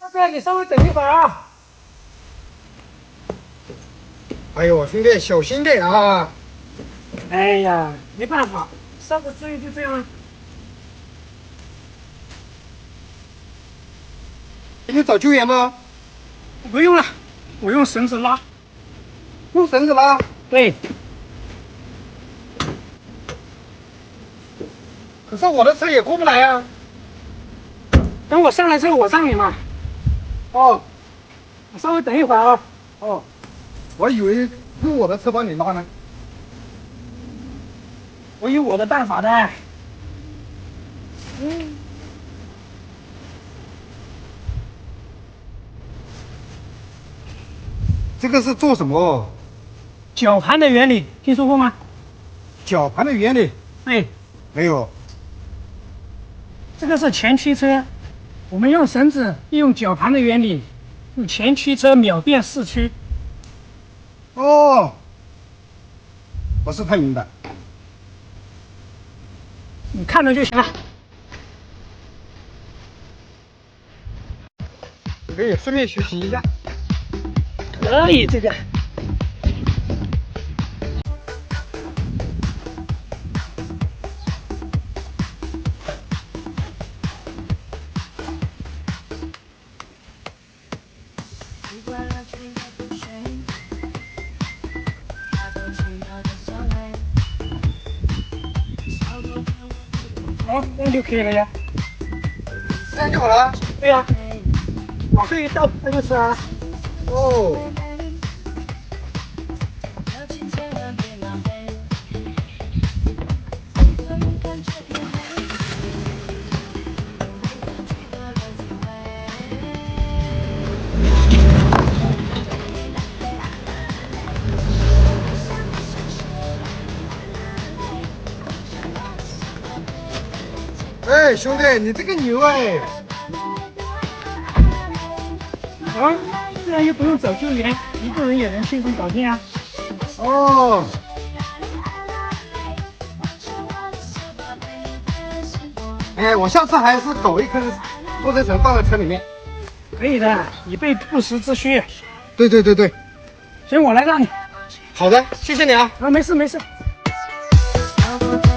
大哥，你稍微等一会儿啊。哎呦，兄弟，小心点啊！哎呀，没办法，上个作业就这样了。给你找救援吗？不用了，我用绳子拉。用绳子拉？对。可是我的车也过不来呀。等我上来之后，我让你嘛。哦，你稍微等一会儿啊。哦，我以为用我的车帮你拉呢。我有我的办法的。这个是做什么？绞盘的原理听说过吗？绞盘的原理？对，没有。这个是前驱车，我们用绳子利用绞盘的原理，用前驱车秒变四驱。哦，不是太明白。你看着就行了。可以顺便学习一下。可以，这个。好，这样就可以了呀。这样就好了？对呀，往这一倒，那就是啊。哦。哎，兄弟，你这个牛哎！啊，这样又不用找救援，一个人也能轻松搞定啊。哦。哎，我下次还是搞一根拖车绳放在车里面。可以的，以备不时之需。对对对对。行，我来让你。好的，谢谢你啊。啊，没事没事。我